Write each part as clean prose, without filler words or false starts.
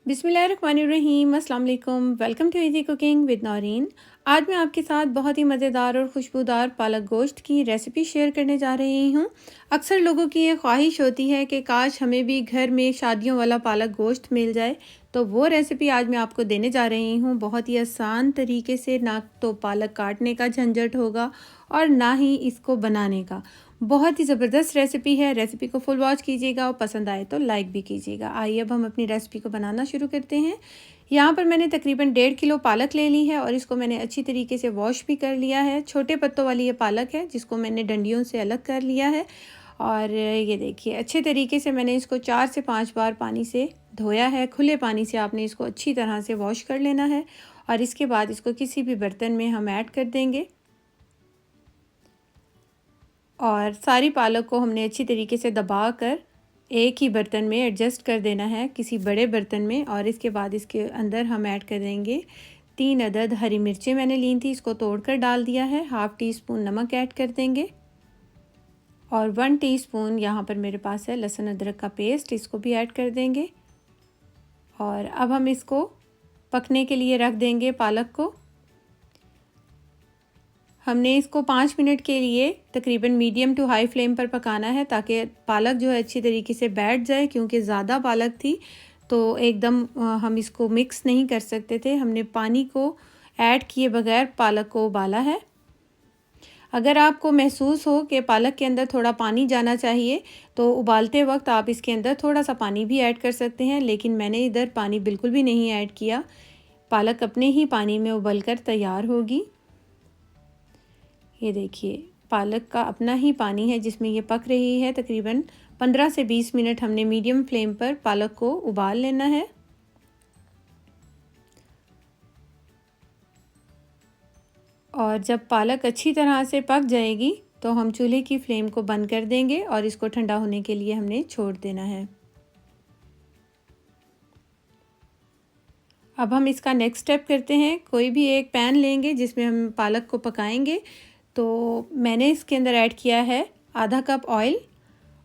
बिस्मिल्लाहिर्रहमानिर्रहीम, अस्सलाम वालेकुम। Welcome to easy cooking with Naureen. आज मैं आपके साथ बहुत ही मज़ेदार और खुशबूदार पालक गोश्त की रेसिपी शेयर करने जा रही हूँ। अक्सर लोगों की ये ख्वाहिश होती है कि काश हमें भी घर में शादियों वाला पालक गोश्त मिल जाए, तो वो रेसिपी आज मैं आपको देने जा रही हूँ। बहुत ही आसान तरीके से, ना तो पालक काटने का झंझट होगा और ना ही इसको बनाने का। बहुत ही ज़बरदस्त रेसिपी है। रेसिपी को फुल वॉच कीजिएगा और पसंद आए तो लाइक भी कीजिएगा। आइए अब हम अपनी रेसिपी को बनाना शुरू करते हैं। यहाँ पर मैंने तकरीबन 1.5 किलो पालक ले ली है और इसको मैंने अच्छी तरीके से वॉश भी कर लिया है। छोटे पत्तों वाली ये पालक है जिसको मैंने डंडियों से अलग कर लिया है। और ये देखिए, अच्छे तरीके से मैंने इसको 4 से 5 बार पानी से धोया है। खुले पानी से आपने इसको अच्छी तरह से वॉश कर लेना है और इसके बाद इसको किसी भी बर्तन में हम ऐड कर देंगे। और सारी पालक को हमने अच्छी तरीके से दबा कर एक ही बर्तन में एडजस्ट कर देना है, किसी बड़े बर्तन में। और इसके बाद इसके अंदर हम ऐड करेंगे 3 अदद हरी मिर्चें मैंने ली थी, इसको तोड़कर डाल दिया है। हाफ़ टी स्पून नमक ऐड कर देंगे और 1 टीस्पून यहाँ पर मेरे पास है लहसुन अदरक का पेस्ट, इसको भी ऐड कर देंगे। और अब हम इसको पकने के लिए रख देंगे। पालक को हमने इसको 5 मिनट के लिए तकरीबन मीडियम टू हाई फ्लेम पर पकाना है ताकि पालक जो है अच्छी तरीके से बैठ जाए, क्योंकि ज़्यादा पालक थी तो एकदम हम इसको मिक्स नहीं कर सकते थे। हमने पानी को ऐड किए बगैर पालक को उबाला है। अगर आपको महसूस हो कि पालक के अंदर थोड़ा पानी जाना चाहिए तो उबालते वक्त आप इसके अंदर थोड़ा सा पानी भी ऐड कर सकते हैं, लेकिन मैंने इधर पानी बिल्कुल भी नहीं ऐड किया। पालक अपने ही पानी में उबल कर तैयार होगी। ये देखिए, पालक का अपना ही पानी है जिसमें ये पक रही है। तकरीबन 15 से 20 मिनट हमने मीडियम फ्लेम पर पालक को उबाल लेना है। और जब पालक अच्छी तरह से पक जाएगी तो हम चूल्हे की फ्लेम को बंद कर देंगे और इसको ठंडा होने के लिए हमने छोड़ देना है। अब हम इसका नेक्स्ट स्टेप करते हैं। कोई भी एक पैन लेंगे जिसमें हम पालक को पकाएंगे। तो मैंने इसके अंदर ऐड किया है आधा कप ऑयल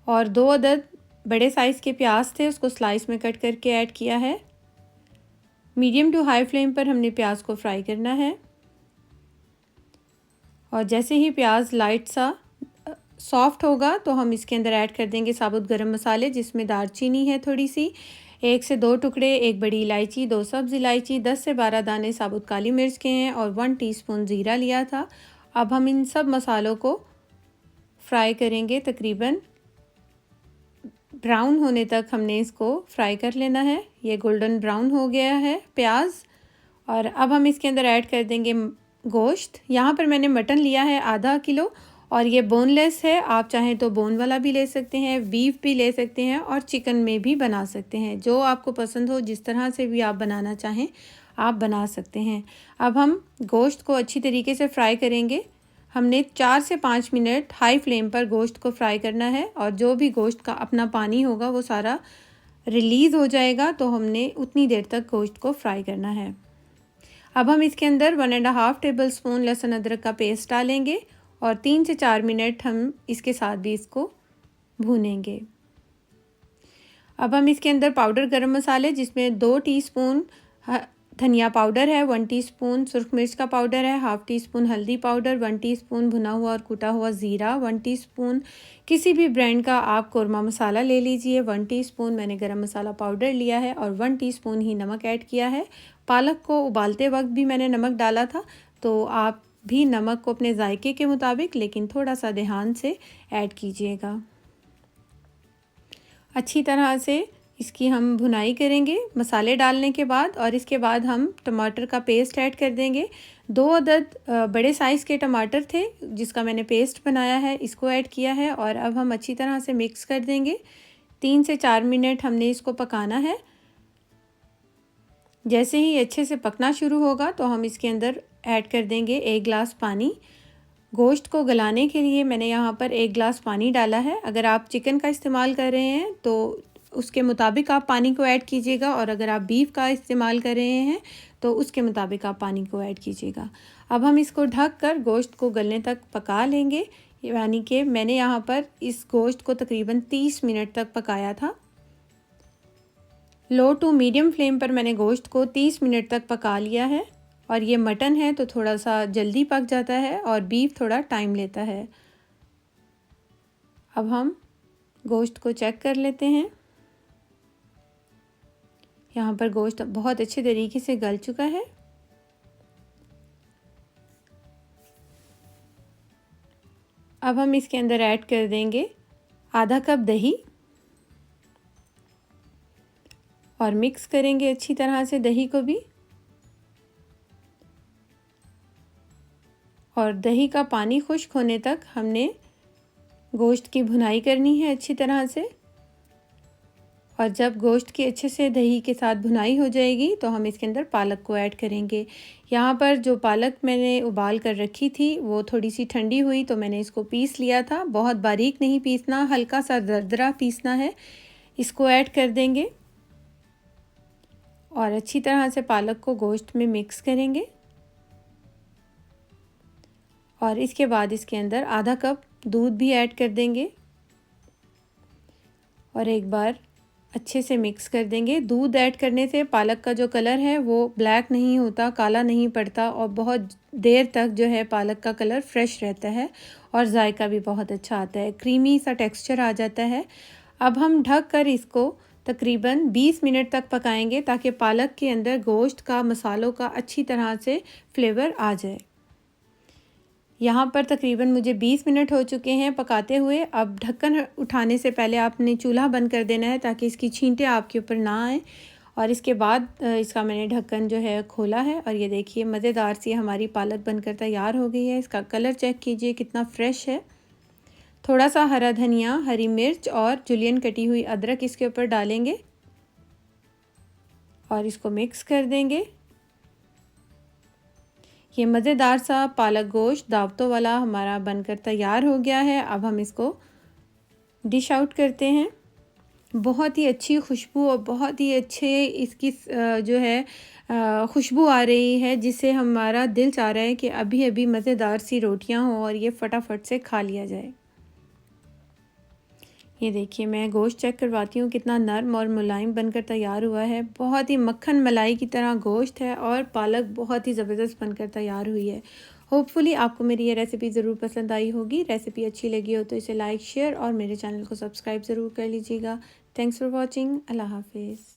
और 2 अदद बड़े साइज़ के प्याज थे, उसको स्लाइस में कट करके ऐड किया है। मीडियम टू हाई फ्लेम पर हमने प्याज को फ्राई करना है। और जैसे ही प्याज लाइट सा सॉफ्ट होगा तो हम इसके अंदर ऐड कर देंगे साबुत गरम मसाले, जिसमें दालचीनी है थोड़ी सी, 1 से 2 टुकड़े, 1 बड़ी इलायची, 2 सब्ज़ इलायची, 10 से 12 दाने साबुत काली मिर्च के हैं और 1 टीस्पून ज़ीरा लिया था। अब हम इन सब मसालों को फ्राई करेंगे। तकरीबन ब्राउन होने तक हमने इसको फ्राई कर लेना है। ये गोल्डन ब्राउन हो गया है प्याज। और अब हम इसके अंदर ऐड कर देंगे गोश्त। यहाँ पर मैंने मटन लिया है आधा किलो और ये बोनलेस है। आप चाहें तो बोन वाला भी ले सकते हैं, बीफ भी ले सकते हैं और चिकन में भी बना सकते हैं। जो आपको पसंद हो, जिस तरह से भी आप बनाना चाहें आप बना सकते हैं। अब हम गोश्त को अच्छी तरीके से फ्राई करेंगे। हमने 4 से 5 मिनट हाई फ्लेम पर गोश्त को फ्राई करना है और जो भी गोश्त का अपना पानी होगा वो सारा रिलीज़ हो जाएगा, तो हमने उतनी देर तक गोश्त को फ्राई करना है। अब हम इसके अंदर 1.5 टेबल स्पून लहसुन अदरक का पेस्ट डालेंगे और 3 से 4 मिनट हम इसके साथ भी इसको भूनेंगे। अब हम इसके अंदर पाउडर गरम मसाले, जिसमें 2 टीस्पून धनिया पाउडर है, 1 टीस्पून सुरख मिर्च का पाउडर है, हाफ़ टी स्पून हल्दी पाउडर, 1 टीस्पून भुना हुआ और कूटा हुआ ज़ीरा, 1 टीस्पून किसी भी ब्रांड का आप कौरमा मसाला ले लीजिए, 1 टीस्पून मैंने गरम मसाला पाउडर लिया है और 1 टीस्पून ही नमक ऐड किया है। पालक को उबालते वक्त भी मैंने नमक डाला था, तो आप भी नमक को अपने जायके के मुताबिक लेकिन थोड़ा सा ध्यान से ऐड कीजिएगा। अच्छी तरह से इसकी हम भुनाई करेंगे मसाले डालने के बाद। और इसके बाद हम टमाटर का पेस्ट ऐड कर देंगे। 2 अदद बड़े साइज़ के टमाटर थे जिसका मैंने पेस्ट बनाया है, इसको ऐड किया है और अब हम अच्छी तरह से मिक्स कर देंगे। 3 से 4 मिनट हमने इसको पकाना है। जैसे ही अच्छे से पकना शुरू होगा तो हम इसके अंदर ऐड कर देंगे 1 गिलास पानी। गोश्त को गलाने के लिए मैंने यहाँ पर 1 गिलास पानी डाला है। अगर आप चिकन का इस्तेमाल कर रहे हैं तो उसके मुताबिक आप पानी को ऐड कीजिएगा और अगर आप बीफ का इस्तेमाल कर रहे हैं तो उसके मुताबिक आप पानी को ऐड कीजिएगा। अब हम इसको ढक कर गोश्त को गलने तक पका लेंगे। यानी कि मैंने यहाँ पर इस गोश्त को तकरीबन 30 मिनट तक पकाया था। लो टू मीडियम फ्लेम पर मैंने गोश्त को 30 मिनट तक पका लिया है। और ये मटन है तो थोड़ा सा जल्दी पक जाता है और बीफ थोड़ा टाइम लेता है। अब हम गोश्त को चेक कर लेते हैं। यहाँ पर गोश्त बहुत अच्छे तरीके से गल चुका है। अब हम इसके अंदर ऐड कर देंगे आधा कप दही और मिक्स करेंगे अच्छी तरह से दही को भी। और दही का पानी खुश्क होने तक हमने गोश्त की भुनाई करनी है अच्छी तरह से। और जब गोश्त की अच्छे से दही के साथ भुनाई हो जाएगी तो हम इसके अंदर पालक को ऐड करेंगे। यहाँ पर जो पालक मैंने उबाल कर रखी थी वो थोड़ी सी ठंडी हुई तो मैंने इसको पीस लिया था। बहुत बारीक नहीं पीसना, हल्का सा दरदरा पीसना है। इसको ऐड कर देंगे और अच्छी तरह से पालक को गोश्त में मिक्स करेंगे। और इसके बाद इसके अंदर आधा कप दूध भी ऐड कर देंगे और एक बार अच्छे से मिक्स कर देंगे। दूध ऐड करने से पालक का जो कलर है वो ब्लैक नहीं होता, काला नहीं पड़ता और बहुत देर तक जो है पालक का कलर फ्रेश रहता है और जायका भी बहुत अच्छा आता है, क्रीमी सा टेक्सचर आ जाता है। अब हम ढक कर इसको तकरीबन 20 मिनट तक पकाएंगे ताकि पालक के अंदर गोश्त का, मसालों का अच्छी तरह से फ्लेवर आ जाए। यहाँ पर तकरीबन मुझे 20 मिनट हो चुके हैं पकाते हुए। अब ढक्कन उठाने से पहले आपने चूल्हा बंद कर देना है ताकि इसकी छींटे आपके ऊपर ना आए। और इसके बाद इसका मैंने ढक्कन जो है खोला है और ये देखिए मज़ेदार सी हमारी पालक बनकर तैयार हो गई है। इसका कलर चेक कीजिए कितना फ्रेश है। थोड़ा सा हरा धनिया, हरी मिर्च और जुलियन कटी हुई अदरक इसके ऊपर डालेंगे और इसको मिक्स कर देंगे। ये मज़ेदार सा पालक गोश्त दावतों वाला हमारा बनकर तैयार हो गया है। अब हम इसको डिश आउट करते हैं। बहुत ही अच्छी खुशबू और बहुत ही अच्छे इसकी जो है खुशबू आ रही है जिससे हमारा दिल चाह रहा है कि अभी अभी मज़ेदार सी रोटियां हों और ये फटाफट से खा लिया जाए। ये देखिए मैं गोश्त चेक करवाती हूँ कितना नरम और मुलायम बनकर तैयार हुआ है। बहुत ही मक्खन मलाई की तरह गोश्त है और पालक बहुत ही ज़बरदस्त बनकर तैयार हुई है। होपफुली आपको मेरी ये रेसिपी ज़रूर पसंद आई होगी। रेसिपी अच्छी लगी हो तो इसे लाइक, शेयर और मेरे चैनल को सब्सक्राइब ज़रूर कर लीजिएगा। Thanks for watching. अल्लाह हाफिज़।